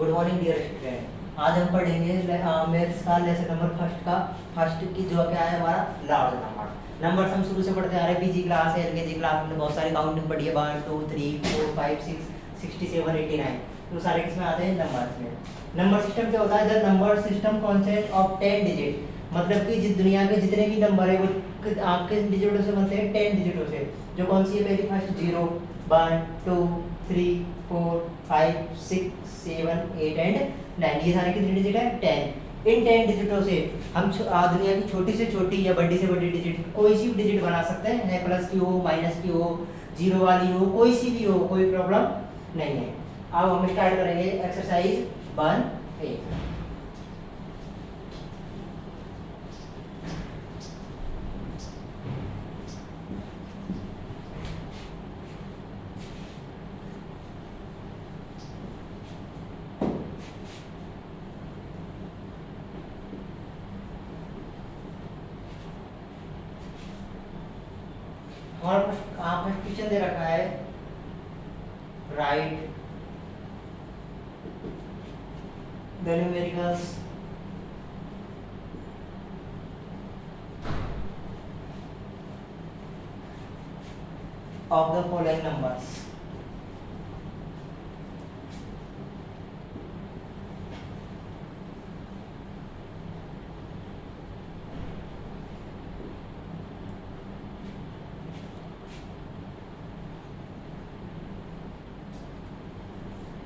Good morning dear student. आज हम पढ़ेंगे मैथ्स का लेसन नंबर फर्स्ट की जो क्या है हमारा लार्ज नंबर हम शुरू से पढ़ते आ रहे हैं। पीजी क्लास है, एलकेजी क्लास में बहुत सारी काउंटिंग पढ़ी है, 1 2 3 4 5 6 67 89, तो सारे किसमें आते हैं नंबर्स में। नंबर सिस्टम क्या होता है? The number system concept of 10 digit, मतलब कि जिस दुनिया के जितने भी नंबर है वो किस डिजिटों से बनते हैं? 10 डिजिटों से। जो कौन सी है? पहली फर्स्ट 0 1 2 3 4 5 6 7 8 एंड 9, ये सारे कितने डिजिट है? 10। इन 10 डिजिटों से हम दुनिया की छोटी से छोटी या बड़ी से बड़ी डिजिट कोई सी भी डिजिट बना सकते हैं, प्लस की हो, माइनस की हो, जीरो वाली हो, कोई सी भी हो, कोई प्रॉब्लम नहीं है। अब हम स्टार्ट करेंगे एक्सरसाइज 1A। हमारा फर्स्ट क्वेश्चन दे रखा है, write the numericals of the following numbers।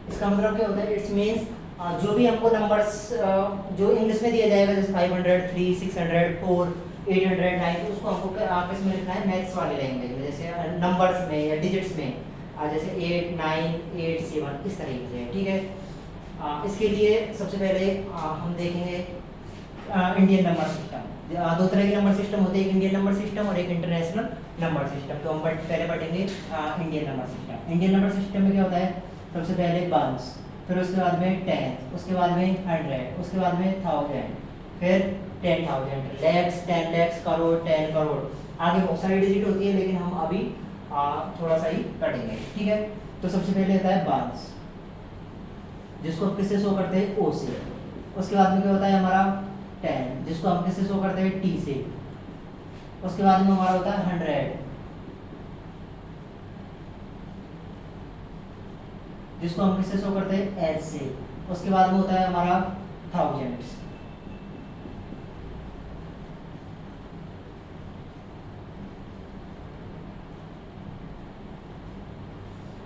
इसका मतलब क्या होता है? इट्स मींस जो भी हमको नंबर्स जो इंग्लिश में दिया जाएगा, जैसे 500 3 600 4 800 9, तो उसको हमको किस में लिखना है? मैथ्स वाले लैंग्वेज में, जैसे नंबर्स में या डिजिट्स में, जैसे 8 9 8 7 इस तरीके से, ठीक है। इसके लिए सबसे पहले हम देखेंगे इंडियन नंबर सिस्टम। दो तरह के नंबर सिस्टम होते हैं, एक इंडियन नंबर सिस्टम और एक इंटरनेशनल नंबर सिस्टम। तो हम पहले पढ़ेंगे Indian number system. Indian number system में क्या होता है? सबसे पहले वंस, फिर उसके बाद में टेंस, उसके बाद में 100, उसके बाद में 1000, फिर 10,000, लैक्स, 10 लैक्स, करोड़, 10 करोड़, आगे बहुत सारी डिजिट होती है, लेकिन हम अभी थोड़ा सा ही पढ़ेंगे, ठीक है। तो सबसे पहले होता है वंस, जिसको हम किससे शो करते हैं? ओ से। उसके बाद में क्या होता है हमारा? 10, जिसको हम किससे शो करते हैं? टी से। उसके बाद में हमारा होता है 100, जिसको हम किससे शो करते हैं? एच से। उसके बाद में होता है हमारा 1000,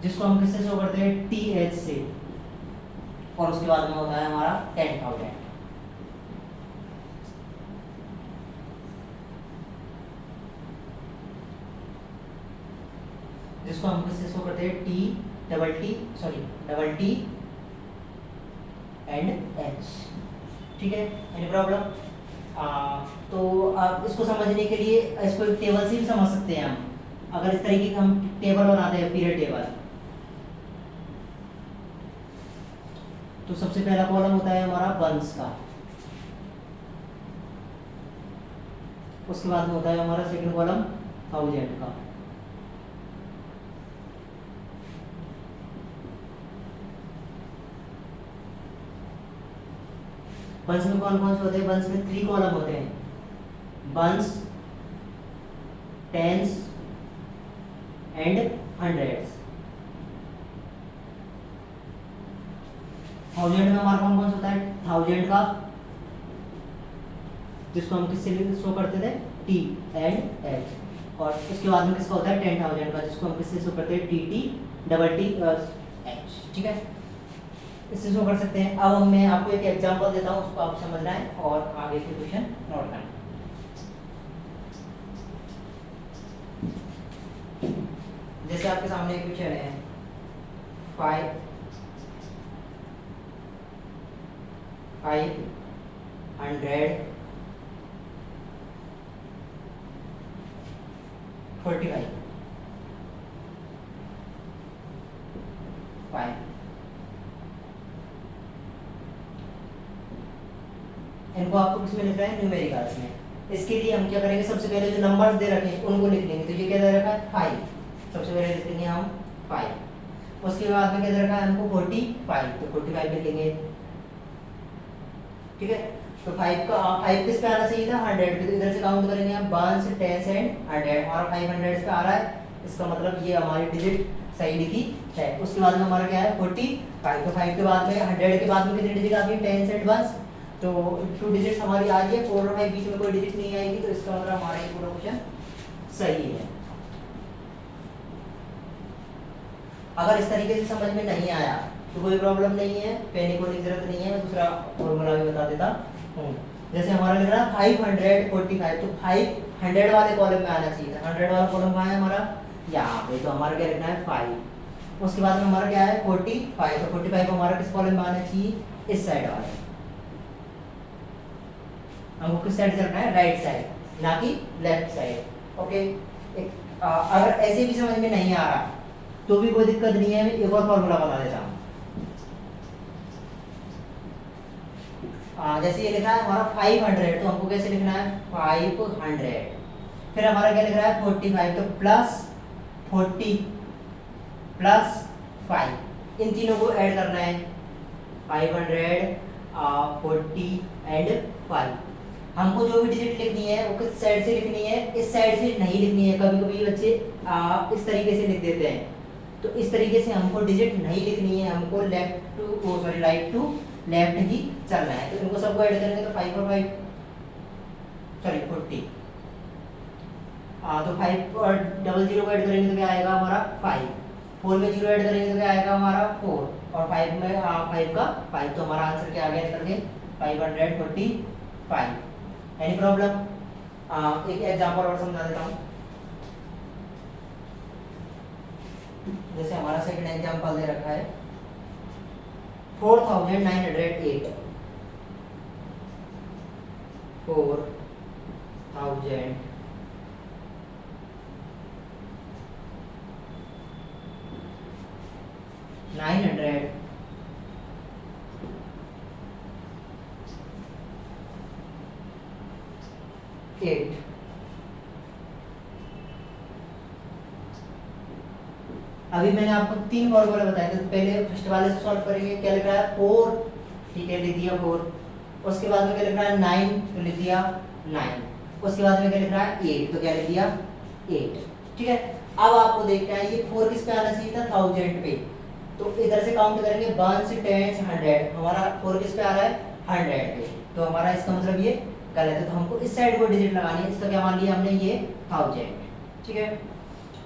जिसको हम किससे शो करते हैं? टी एच से। और उसके बाद में होता है हमारा 10,000, जिसको हम किससे शो करते हैं? डबल टी एंड एच, ठीक है। Any problem? तो आप इसको समझने के लिए इसको एक टेबल से भी समझ सकते हैं हम। अगर इस तरीके का हम टेबल बनाते हैं, पीरियड टेबल, तो सबसे पहला कॉलम होता है हमारा वंस का, उसके बाद में होता है हमारा सेकंड कॉलम 1000 का, वंस में कौन कौन से होते हैं? वंस में 3 कॉलम होते हैं, वंस, टेंस एंड हंड्रेड्स। 1000 में हमारा कौन कौन सा होता है? 1000 का, जिसको हम किससे शो करते थे? T and H. और उसके बाद में किसका होता है? 10,000 का, जिसको हम किससे शो करते हैं? T T double T H, ठीक है। इससे शो कर सकते हैं। अब मैं आपको एक एग्जांपल देता हूँ, उसको आप समझना है और आगे के क्वेश्चन नोट करना। जैसे आपके सामने एक क्वेश्चन है, 500 45 5, इनको आपको किसमें लिख रहा है? न्यूमेरिकल्स में। इसके लिए हम क्या करेंगे? सबसे पहले जो नंबर्स दे रखे हैं उनको लिख लेंगे। तो ये क्या दे रखा है? 5, सबसे पहले लिख लेंगे हम 5। उसके बाद में क्या दे रखा है हमको 45, तो 45 लिख लेंगे। ठीक है, तो 5 किस पे आना चाहिए था 100 पे, तो इधर से काउंट करेंगे हम 1 10 एंड 100 और 500 पे आ रहा है, इसका मतलब ये हमारी डिजिट सही लिखी है। उसके बाद में हमारा क्या है 45, तो 5 के बाद में 100 के बाद में कितनी डिजिट आती है 10 एंड 1, तो 2 डिजिट्स हमारी आ रही है, 4 और 5 बीच में कोई डिजिट नहीं आएगी, तो इसका मतलब हमारा ये पूरा क्वेश्चन सही है। अगर इस तरीके से समझ में नहीं आया तो कोई प्रॉब्लम नहीं है, पैनिक होने की जरूरत नहीं है, मैं दूसरा फॉर्मूला भी बता देता हूँ। जैसे हमारा लग रहा है 545, तो 500 वाले कॉलम में आना चाहिए था, 100 वाला कॉलम कहाँ है हमारा यहाँ पे, तो हमारा क्या लिखना है 5। उसके बाद में हमारा क्या है 45, तो 45 हमारा किस कॉलम में आना चाहिए इस साइड वाले, हमको किस साइड चलना है राइट साइड, ना कि लेफ्ट साइड। ओके, अगर ऐसे भी समझ में नहीं आ रहा तो भी कोई दिक्कत नहीं है, मैं एक और फॉर्मूला बता देता हूँ। जैसे ये लिखा है हमारा 500, तो हमको कैसे लिखना है 500, फिर हमारा क्या लिख रहा है 45, तो प्लस 40 प्लस 5, इन तीनों को ऐड करना है 500 40 एंड 5। हमको जो भी डिजिट लिखनी है वो किस साइड से लिखनी है, इस साइड से नहीं लिखनी है। कभी कभी बच्चे इस तरीके से लिख देते हैं, तो इस तरीके से हमको डिजिट नहीं लिखनी है, हमको राइट टू लेफ्ट ही चलना है। तो इनको सबको ऐड करेंगे तो 5 और 5 40, तो 5 और 00 को ऐड करेंगे तो क्या आएगा हमारा 5, 4 में 0 ऐड करेंगे तो क्या आएगा हमारा 4, और 5 में 5 का 5, तो हमारा आंसर क्या आ गया निकल के 545। Any problem? एक एग्जांपल और समझा देता हूँ। जैसे हमारा सेकंड एग्जांपल दे रखा है 4908, 4908 अभी मैंने आपको 3 फॉर्मूले बताए थे, तो पहले फर्स्ट वाले से सॉल्व करेंगे। क्या लिख रहा है 4, ठीक है लिख दिया 4, उसके बाद में क्या लिख रहा है 9, तो लिख दिया 9, उसके बाद में क्या लिख रहा है 8, तो क्या लिख दिया 8। ठीक है, अब आपको देखना है ये 4 किस पे आना चाहिए था 1000 पे, तो इधर से काउंट करेंगे 1 10 100, हमारा 4 किस पे आ रहा है 100 पे, तो हमारा इसका मतलब ये गलत है, तो हमको इस साइड को डिजिट लगानी है। इसका क्या मान लिया हमने ये 1000। ठीक है,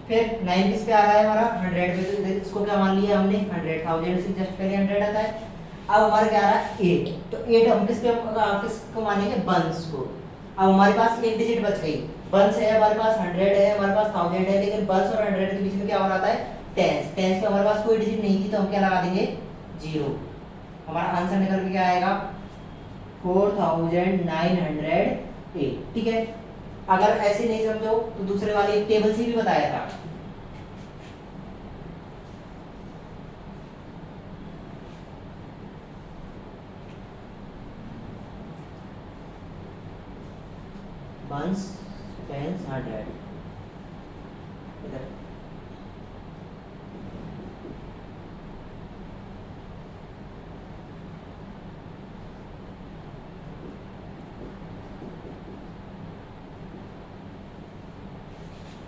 फिर 9 किस पे आ रहा है हमारा 100 पे, तो इसको क्या मान लिया हमने 100,000 से जस्ट पहले 100 आता है। अब हमारा क्या आ रहा है 8, तो 8 हम किसको मानेंगे बंस को। अब हमारे पास एक डिजिट बच गई, बंस है हमारे पास 100 है, हमारे पास 1000 है, लेकिन बंस और 100 के बीच में क्या हो रहा है टेंस पे हमारे पास कोई डिजिट नहीं थी, तो हम क्या लगा देंगे 0। हमारा आंसर निकल के क्या आएगा 4908। ठीक है, अगर ऐसे नहीं समझो तो दूसरे वाले एक टेबल से भी बताया था। बंस टेंस 100 इधर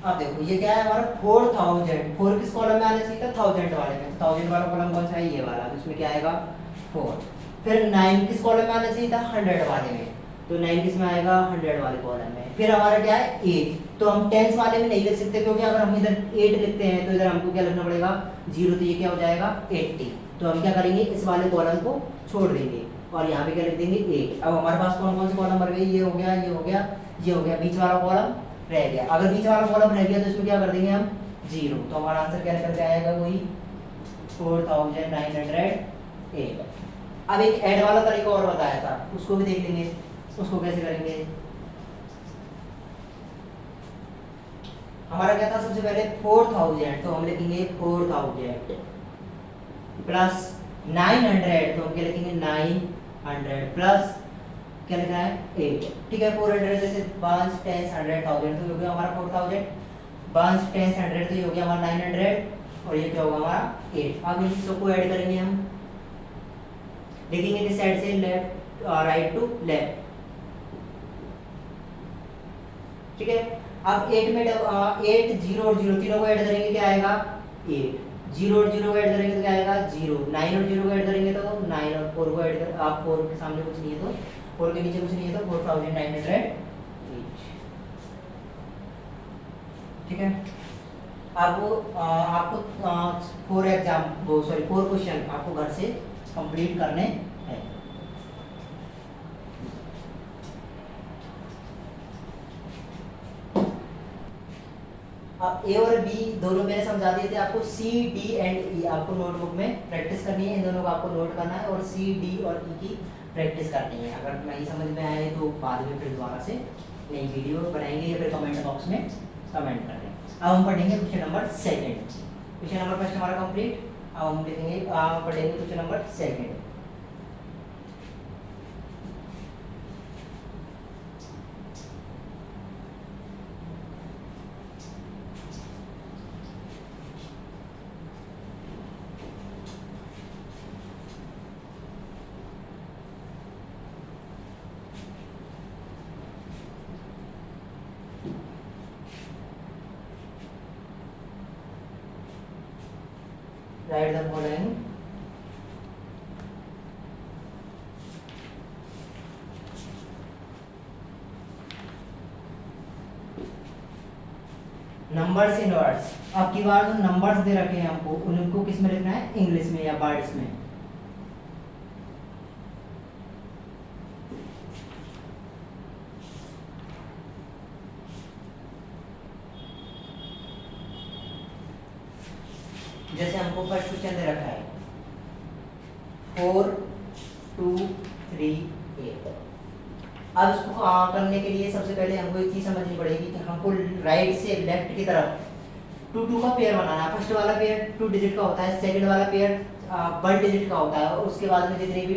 अब देखो ये क्या है हमारा 4000, 4 किस कॉलम में आना चाहिए था 1000 वाले में, 1000 वाला कॉलम कौन सा है ये वाला, तो इसमें क्या आएगा 4। फिर 9 किस कॉलम में आना चाहिए था 100 वाले में, तो 9 किस में आएगा 100 वाले कॉलम में। फिर हमारा क्या है 8, तो हम टेंस वाले में नहीं लिख सकते, क्योंकि अगर हम इधर 8 लिखते हैं तो इधर हमको क्या लिखना पड़ेगा 0, तो ये क्या हो जाएगा 80। तो हम क्या करेंगे इस वाले कॉलम को छोड़ देंगे और यहाँ पे क्या लिख देंगे 8। अब हमारे पास कौन कौन से कॉलम बन गए, ये हो गया, ये हो गया, ये हो गया, बीच वाला कॉलम रह गया। अगर बीच वाला कॉलम रह गया तो इसमें क्या कर देंगे हम 0, तो हमारा आंसर क्या निकल के आएगा वही 4908। अब एक ऐड वाला तरीका और बताया था, उसको भी देख लेंगे, उसको कैसे करेंगे। हमारा क्या था सबसे पहले 4000, तो हम लिखेंगे 4000 प्लस 900, तो हम क्या लिखेंगे 900 प्लस क्या लिखा है 8। ठीक है, 400 जैसे 5 10 100 1000, तो ये हो गया हमारा 4000, 5 10 100 तो ये हो गया हमारा 900, और ये क्या होगा हमारा 8। अब इन सबको ऐड करेंगे हम, लिखेंगे इस साइड से लेफ्ट राइट टू लेफ्ट, ठीक है। अब 8 में 8 0 और 0 तीनों को ऐड करेंगे, क्या आएगा 8, 0 और 0 को ऐड करेंगे तो क्या आएगा 0, 9 और 0 को ऐड करेंगे तो 9 और 4 को ऐड कर, आप 4 के सामने कुछ नहीं है तो 4 के नीचे कुछ नहीं है तो 4908, ठीक है। अब आपको 4 एग्जाम वो सॉरी 4 क्वेश्चन आपको घर से कंप्लीट करने हैं। अब ए और बी दोनों मैंने समझा दिए थे आपको, सी डी एंड ई आपको नोटबुक में प्रैक्टिस करनी है, इन दोनों को आपको नोट करना है और सी डी और ई की प्रैक्टिस करनी है। अगर नहीं समझ में आए तो बाद में फिर दोबारा से नई वीडियो बनाएंगे या फिर कमेंट बॉक्स में कमेंट कर दें। अब हम पढ़ेंगे question number second. Question number first हमारा कंप्लीट। अब हम लिखेंगे पढ़ेंगे question number second. Write the following. Numbers in words. अब की बार जो नंबर्स दे रखे हैं हमको उनको किस में लिखना है, इंग्लिश में या वर्ड्स में। जैसे हमको फर्स्ट क्वेश्चन दे रखा है 4 2 3 8। अब इसको करने के लिए सबसे पहले हमको एक चीज समझनी पड़ेगी कि हमको राइट से लेफ्ट की तरफ 2 2 का पेयर बनाना है। फर्स्ट वाला पेयर 2 डिजिट का होता है, सेकंड वाला पेयर 1 डिजिट का होता है और उसके बाद में जितनी भी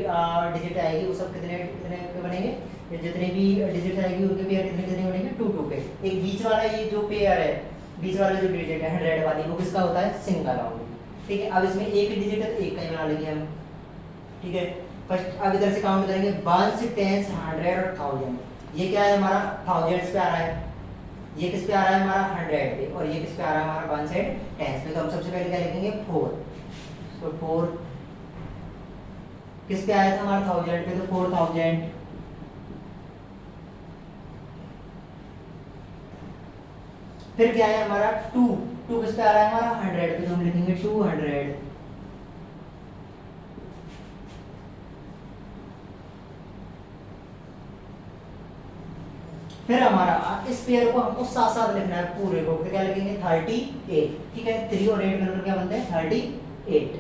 डिजिट आएगी वो सब कितने कितने के बनेंगे, जितनी भी डिजिट आएगी उनके पेयर कितने कितने बनेंगे 2 2 के। एक बीच वाला ये जो पेयर है, बीच वाला जो डिजिट है 100 वाली, वो किसका होता है, सिंगल राउंड, ठीक है। अब इसमें एक डिजिट है तो एक का ही बना लेंगे हम, ठीक है। फर्स्ट अब इधर से काउंट करेंगे 1 10 100 और 1000। ये क्या है हमारा थाउजेंड्स पे आ रहा है, ये किस पे आ रहा है हमारा 100 पे, और ये किस पे आ रहा है हमारा 1 से 10 पे। तो हम सबसे पहले क्या लिखेंगे 4। तो 4 किस पे आया था हमारा 1000 पे, तो 4000। फिर क्या है हमारा 2 2 किस पे आ रहा है हमारा 100 पे, तो हम लिखेंगे 200। फिर हमारा इस पेयर को हमको साथ साथ लिखना है पूरे को, तो क्या लिखेंगे 38, ठीक है। 3 और 8 मिलकर क्या बनते हैं 38,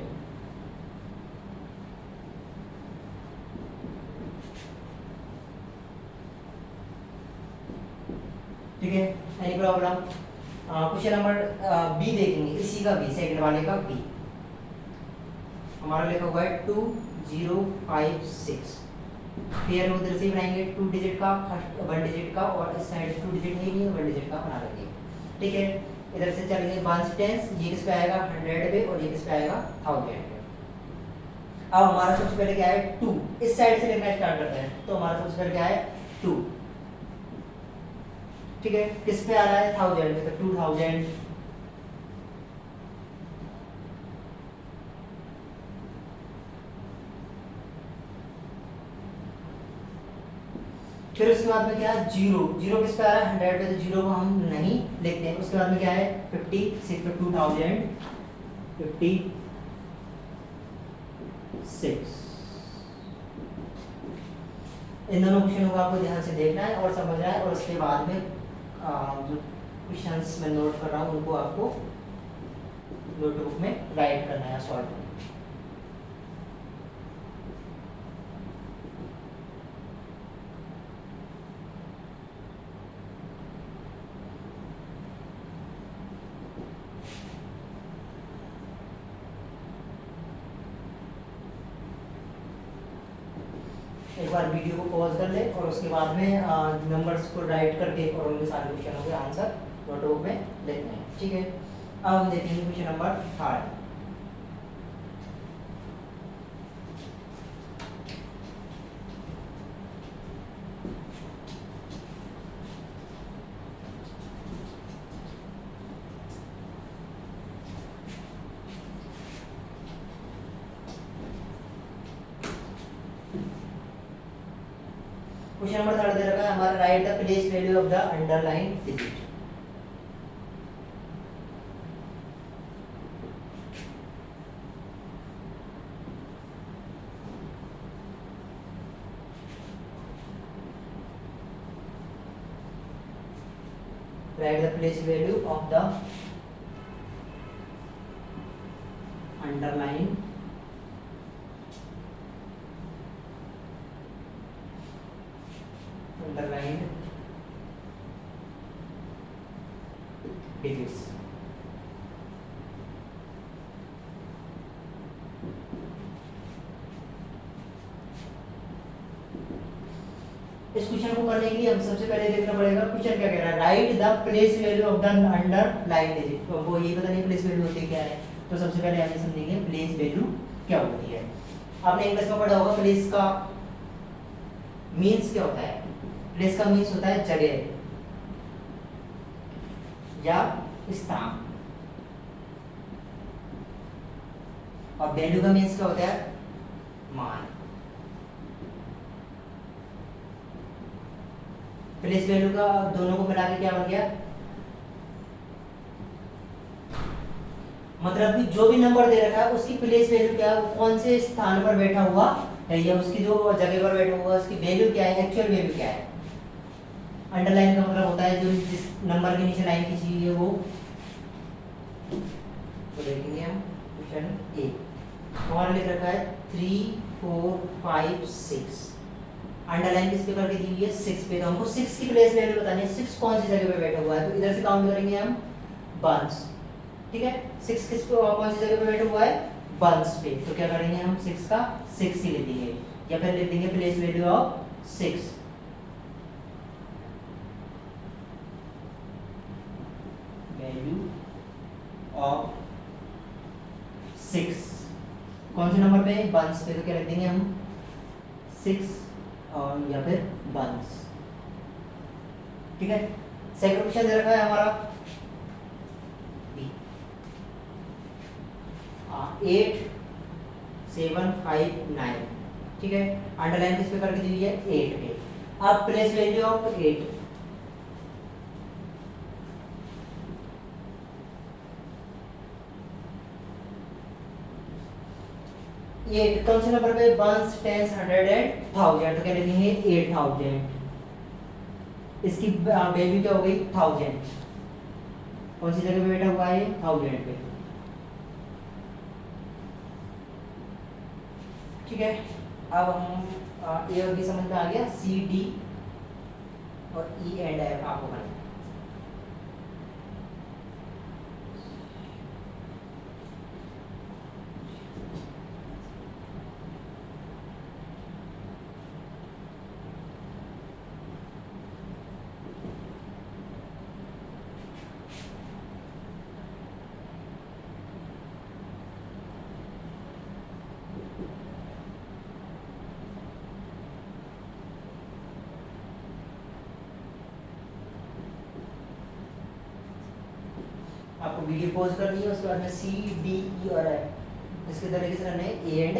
ठीक है। Any problem. Question number B देखेंगे, इसी का बी, सेकंड वाले का बी हमारा लिखा हुआ है 2056। पेयर उधर से बनाएंगे 2 डिजिट का, फर्स्ट 1 डिजिट का, और इस साइड 2 डिजिट नहीं है 1 डिजिट का बना लेंगे, ठीक है। इधर से चलेंगे 1 से 10, ये किस पे आएगा 100 पे और ये किस पे आएगा 1000 पे। अब हमारा सबसे पहले क्या है 2, इस साइड से लिखना स्टार्ट करते हैं। तो हमारा सबसे पहले क्या है 2, ठीक है। किस पे आ रहा है 1000 पे, तो 2000। फिर उसके बाद में क्या है 0 0 किस पे आ रहा है 100 पे, तो 0 को हम नहीं लिखते हैं। उसके बाद में क्या है 56 पे 2056। इन दोनों क्वेश्चनों को आपको ध्यान से देखना है और समझना है, और उसके बाद में जो क्वेश्चंस मैं नोट कर रहा हूँ उनको आपको नोटबुक में राइट करना है, सॉल्व करना है। एक बार वीडियो को पॉज कर ले और उसके बाद में नंबर्स को राइट करके और उनके सारे क्वेश्चनों के आंसर नोटबुक में लिखने हैं, ठीक है। अब हम देखेंगे क्वेश्चन नंबर 3। क्वेश्चन नंबर 3 दे रखा है हमारा, right the place value of the underline digit. Write the place value of the underlined digits। इस क्वेश्चन को करने के लिए हम सबसे पहले देखना पड़ेगा क्वेश्चन क्या कह रहा है, write the place value of the underline digit. तो हमको ये पता नहीं प्लेस वैल्यू होती क्या है, तो सबसे पहले हम समझेंगे प्लेस वैल्यू क्या होती है। आपने इंग्लिश में पढ़ा होगा प्लेस का मींस क्या होता है। प्लेस का मींस होता है जगह या स्थान, और वैल्यू का मींस क्या होता है, मान। प्लेस वैल्यू का दोनों को मिला के क्या बन गया, मतलब कि जो भी नंबर दे रखा है उसकी प्लेस वैल्यू क्या है, कौन से स्थान पर बैठा हुआ है या उसकी जो जगह पर बैठा हुआ है उसकी वैल्यू क्या है, एक्चुअल वैल्यू क्या है। अंडरलाइन का मतलब होता है जो जिस नंबर के नीचे लाइन खींची हुई है वो। तो देखेंगे हम क्वेश्चन ए, हमारा लिख रखा है 3 4 5 6, अंडरलाइन किस पे करके दी हुई है 6 पे। तो हमको 6 की प्लेस वैल्यू बतानी है, 6 कौन सी जगह पे बैठा हुआ है, तो इधर से काउंट करेंगे हम बंस। ठीक है, 6 किस पे कौन सी जगह पे बैठा हुआ है, बंस पे। तो क्या करेंगे हम 6 का 6 ही लिख देंगे, या फिर लिख देंगे place value of 6। Value of 6 कौन से नंबर पे, बंस पे। तो क्या लिख देंगे हम 6 और या फिर बंस। ठीक है, सेकंड क्वेश्चन दे रखा है हमारा 8 7 5 9। ठीक है, अंडरलाइन किस पे करके दी हुई है 8 पे। अब प्लेस वैल्यू ऑफ 8, ये कौन से नंबर पे, ones tens hundred and thousand. तो क्या लिखेंगे 8000। इसकी वैल्यू क्या हो गई 1000, कौन सी जगह पे बैठा हुआ है 1000 पे। ठीक है, अब हम ए और बी समझ में आ गया, सी डी और ई एंड एफ आपको करना है। आपको वीडियो पॉज करनी है, उसके बाद में सी डी ई और एफ इसके तरीके से करना है, ए एंड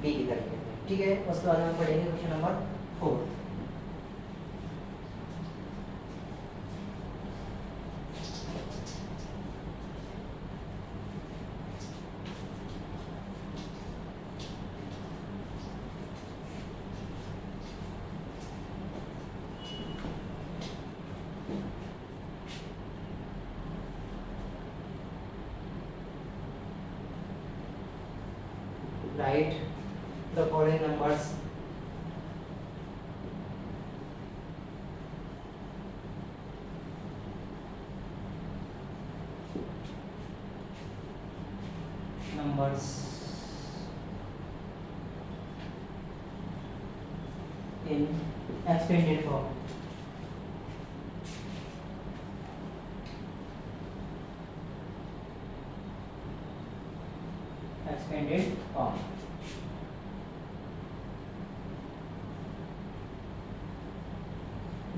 बी की तरीके से। ठीक है, उसके बाद में पढ़ेंगे question number 4। Write the following numbers in expanded form।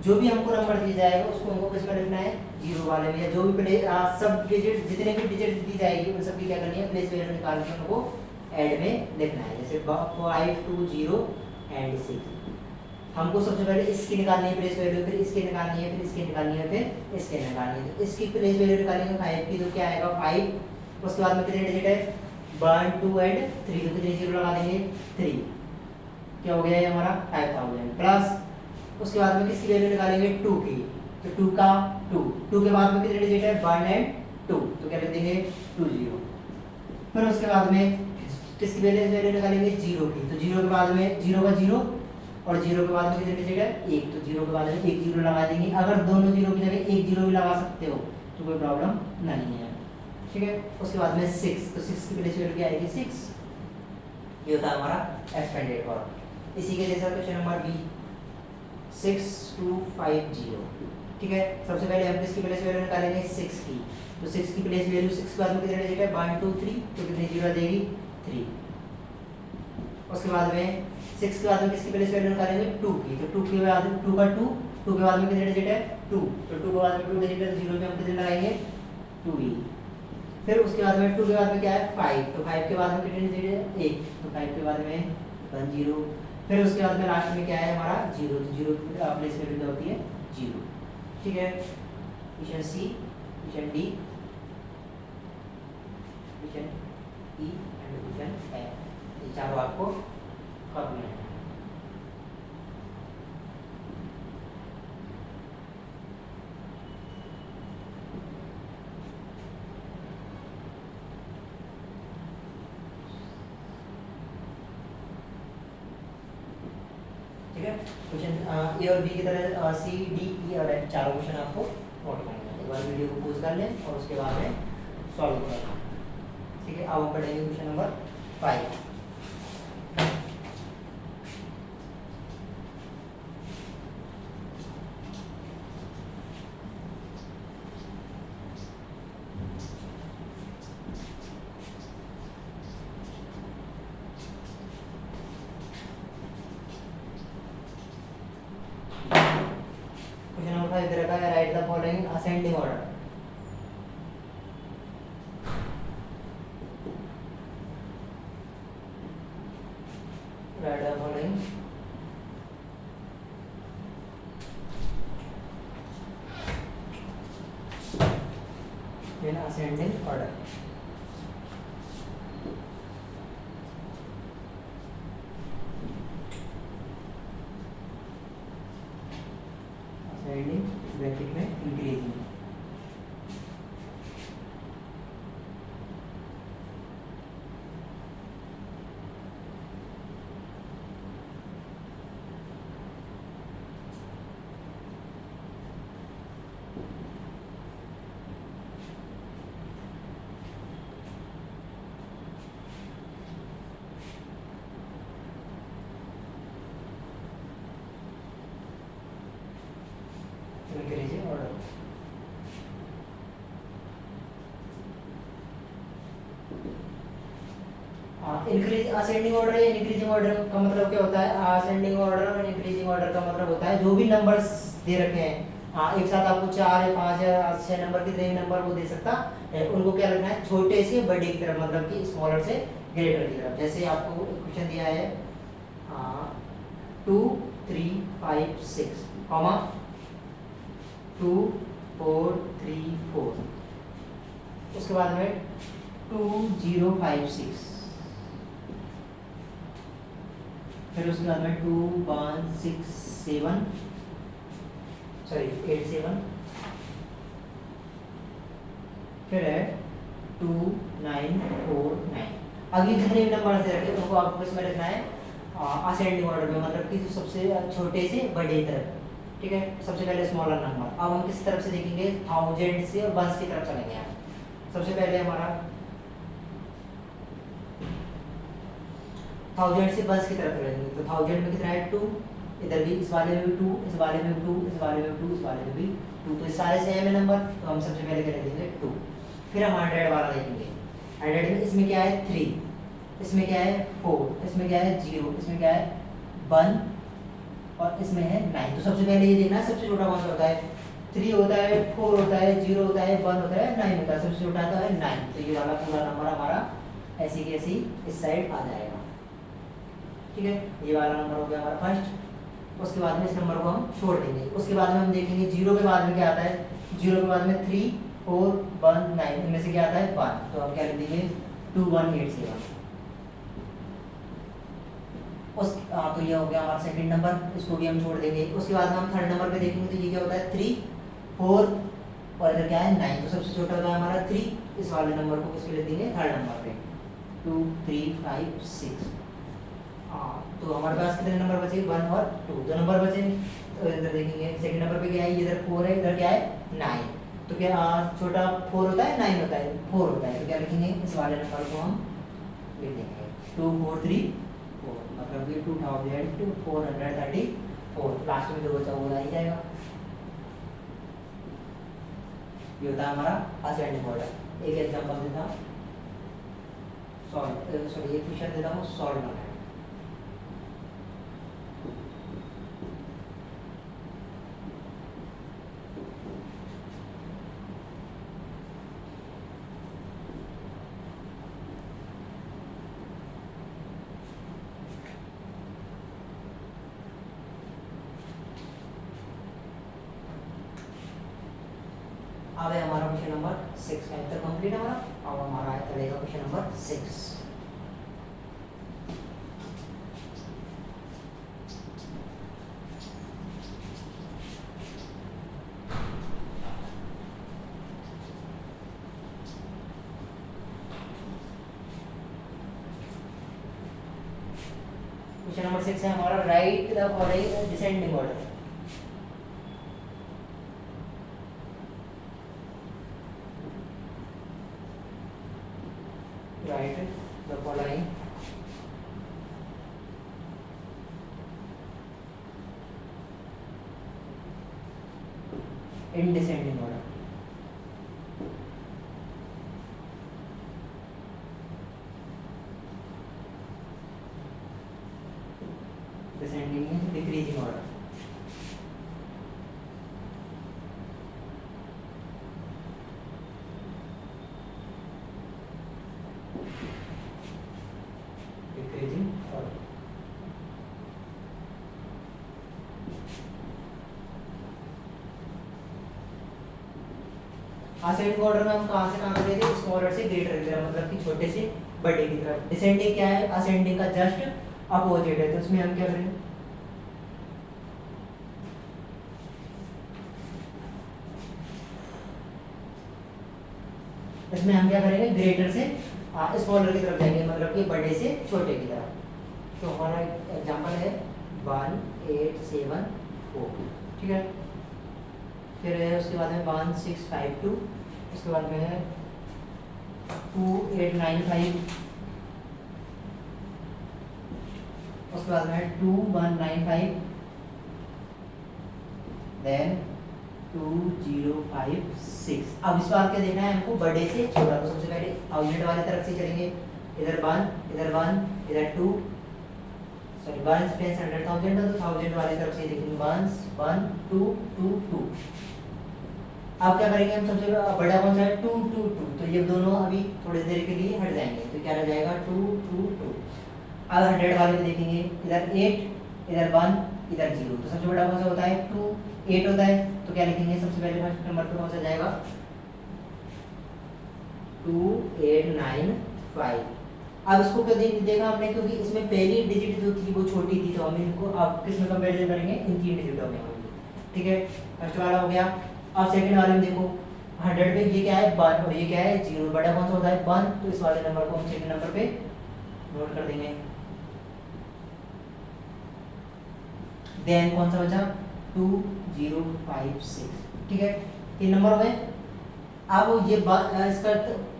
जो भी हमको नंबर दिया जाएगा उसको हमको किस में लिखना है, जीरो वाले में, या जो भी सब डिजिट जितने भी डिजिट दी जाएगी उन सब की क्या करनी है, प्लेस वैल्यू निकाल के हमको ऐड में लिखना है। जैसे 5 2 0 एंड 6, हमको सबसे पहले इसकी निकालनी है प्लेस वैल्यू, फिर इसकी निकालनी है, फिर इसकी निकालनी है, फिर इसकी निकालनी है। तो इसकी प्लेस वैल्यू निकालेंगे 5 की, तो क्या आएगा 5। उसके बाद में कितने डिजिट है, 1 2 एंड 3, तो कितने जीरो लगा देंगे 3, क्या हो गया ये हमारा 5000 प्लस। उसके बाद में किसकी वैल्यू निकालेंगे 2 की, तो 2 का 2 के बाद में कितने डिजिट है 1 एंड 2, तो क्या लिख देंगे 20। फिर उसके बाद में किसकी वैल्यू निकालेंगे 0 की, तो 0 के बाद में 0 का 0 और 0 के बाद में कितने डिजिट है 1, तो 0 के बाद में 1 0 लगा देंगे। अगर दोनों 0 की जगह 1 0 भी लगा सकते हो तो कोई प्रॉब्लम नहीं है, ठीक है। उसके बाद में 6, तो 6 की प्लेस वैल्यू क्या आएगी 6, ये होता है हमारा एक्सपेंडेड फॉर्म। इसी के जैसा क्वेश्चन नंबर बी 6250, ठीक है। सबसे पहले हम किसकी प्लेस वैल्यू निकालेंगे 6 की, तो 6 की प्लेस वैल्यू 6 के बाद में कितने डिजिट है 1 2 3, तो कितनी जीरो आ जाएगी 3। उसके बाद में 6 के बाद में किसकी प्लेस वैल्यू निकालेंगे 2 की, तो 2 के बाद 2 का 2 के बाद में कितने डिजिट है 2, तो 2 के बाद में 2 डिजिट है, तो 0 पे हम कितने लगाएंगे 2 ही। फिर उसके बाद में 2 के बाद में क्या है 5, तो 5 के बाद में कितने डिजिट है 1, तो 5 के बाद में 1 0। फिर उसके बाद में लास्ट में क्या है हमारा 0, तो 0 प्लेस वैल्यू क्या होती है 0, ठीक है। Option C, option D, option E and option A, ये चारों आपको करना है। ठीक है, क्वेश्चन ए और बी की तरह सी डी ई और एफ चारों क्वेश्चन आपको नोट करना है। एक बार वीडियो को पॉज कर लें और उसके बाद में सॉल्व करना, ठीक है। अब हम पढ़ेंगे क्वेश्चन नंबर 5। क्वेश्चन नंबर 5 दे रखा है, write the following ascending order. Write the following in ascending order. Ascending bracket में increasing, increasing order. Increase ascending order या इंक्रीजिंग ऑर्डर का मतलब क्या होता है, असेंडिंग ऑर्डर और इंक्रीजिंग ऑर्डर का मतलब होता है जो भी नंबर्स दे रखे हैं, एक साथ आपको 4 या 5 या 6 नंबर कितने भी नंबर वो दे सकता है, उनको क्या रखना है छोटे से बड़े की तरफ, मतलब कि स्मॉलर से ग्रेटर की तरफ। जैसे आपको क्वेश्चन दिया है 2 3 5 6 कॉमा 2 4 3 4, उसके बाद में 2 0 5 6, फिर उसके बाद में 2 1 6 7 सॉरी 8 7, फिर है 2 9 4 9। अगली जितने भी नंबर दे रखे उनको आपको इसमें रखना है असेंडिंग ऑर्डर में, मतलब कि सबसे छोटे से बड़े तरफ, ठीक है। सबसे पहले स्मॉलर नंबर, अब हम किस तरफ से देखेंगे, 1000 से और वंस की तरफ चलेंगे। सबसे पहले हमारा 1000 से वंस की तरफ चलेंगे, तो 1000 में कितना है 2, इधर भी इस वाले में भी 2, इस वाले में भी 2, इस वाले में भी 2, इस वाले में भी 2, तो सारे सेम है नंबर, तो हम सबसे पहले कर देंगे 2। फिर हम 100 वाला देखेंगे, 100 में इसमें क्या है 3, इसमें क्या है 4, इसमें क्या है 0, इसमें क्या है 1, और इसमें है 9। तो सबसे पहले ये देखना है सबसे छोटा कौन सा होता है। 3 होता है, 4 होता है, 0 होता है, 1 होता है, 9 होता है। सबसे छोटा तो है 9। तो ये वाला पूरा नंबर हमारा ऐसी की ऐसी इस साइड आ जाएगा। ठीक है, ये वाला नंबर हो गया हमारा फर्स्ट। उसके बाद में इस नंबर को हम छोड़ देंगे। उसके बाद में हम देखेंगे 0 के बाद में क्या आता है। 0 के बाद में 3, 4, 1, 9 इनमें से क्या आता है 1। तो हम क्या लिख देंगे 2187। तो ये हो गया हमारा सेकंड नंबर, इसको भी हम छोड़ देंगे। उसके बाद में हम थर्ड नंबर पे देखेंगे तो ये क्या होता है 3, 4 और इधर क्या है 9। तो सबसे छोटा होता है हमारा 3। इस वाले नंबर को किस पे लिख देंगे थर्ड नंबर पे 2, 3, 5, 6। तो हमारे पास कितने नंबर बचे 1 और 2, 2 नंबर बचे। तो इधर देखेंगे सेकंड नंबर पे क्या है, इधर 4 है, इधर क्या है 9। तो क्या छोटा 4 होता है 9 होता है 4 होता है। तो क्या लिखेंगे इस वाले नंबर को हम लिख देंगे 2434, मतलब कि 2434। लास्ट में जो बचा वो आ ही जाएगा। ये होता है हमारा असेंडिंग ऑर्डर। एक एग्जांपल देता हूँ, सॉरी एक क्वेश्चन देता हूँ सॉल्व करना है। अब है हमारा क्वेश्चन नंबर 6 का तक कंप्लीट हमारा। अब हमारा है चलेगा क्वेश्चन नंबर 6। क्वेश्चन नंबर 6 है हमारा, right the following descending order. Write the following in descending order. Descending means decreasing order. Decreasing order. Ascending order में हम कहाँ से कहाँ चले थे, स्मॉलर से ग्रेटर की तरफ, मतलब कि छोटे से बड़े की तरफ। डिसेंडिंग क्या है, असेंडिंग का जस्ट अपोजिट है। तो उसमें हम क्या करेंगे, इसमें हम क्या करेंगे ग्रेटर से स्मॉलर की तरफ जाएंगे, मतलब कि बड़े से छोटे की तरफ। तो हमारा एग्जांपल है 1874, ठीक है। फिर है उसके बाद में 1652, उसके बाद में है 2895, उसके बाद में है 2195, देन 2056। अब इस बार क्या देखना है हमको, बड़े से छोटा। तो सबसे पहले 1000 वाले तरफ से चलेंगे, इधर 1, इधर 1, इधर 2, सॉरी 1 10 100,000 तो 1000 वाले तरफ से देखेंगे 1 1 2 2 2। अब क्या करेंगे हम, सबसे बड़ा कौन सा है 2 2 2। तो ये दोनों अभी थोड़ी देर के लिए हट जाएंगे, तो क्या रह जाएगा 2 2 2। अब 100 वाले में देखेंगे, इधर 8, इधर 1, इधर 0। तो सबसे बड़ा कौन सा होता है 2 8 होता है। तो क्या लिखेंगे सबसे पहले फर्स्ट नंबर पे कौन सा जाएगा 2895। अब इसको क्या देखा हमने, क्योंकि इसमें पहली डिजिट जो थी वो छोटी थी, तो हम इनको अब किस में कंपैरिजन करेंगे, इन 3 डिजिटों में। ठीक है, फर्स्ट वाला हो गया। अब सेकंड वाले में देखो 100 पे ये क्या है 1 और ये क्या है 0। बड़ा कौन सा होता है 1, तो इस वाले नंबर को हम सेकंड नंबर पे नोट कर देंगे। देन कौन सा बचा 2056, ठीक है। 3 नंबर हो गए। अब ये इसका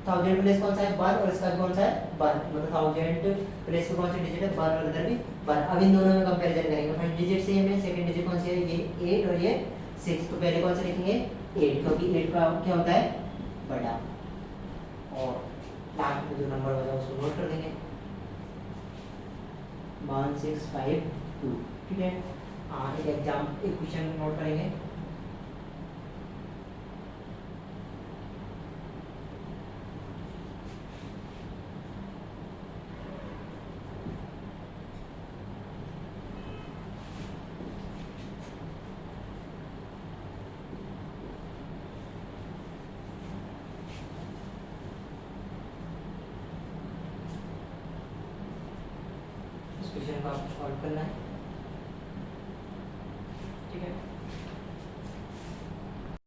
1000 प्लेस कौन सा है 1 और इसका कौन सा है 1, मतलब 1000 प्लेस पे कौन सी डिजिट है 1 और इधर भी 1। अब इन दोनों में कंपैरिजन करेंगे। फर्स्ट डिजिट सेम है, सेकंड डिजिट कौन सी है, ये 8 और ये 6। तो पहले कौन सा लिखेंगे 8, क्योंकि 8 का क्या होता है बड़ा। और लास्ट में जो नंबर बचा उसको नोट कर देंगे 1652, ठीक है। हाँ एक एग्जाम एक क्वेश्चन नोट करेंगे। इस क्वेश्चन को आपको सॉल्व करना है, ठीक है।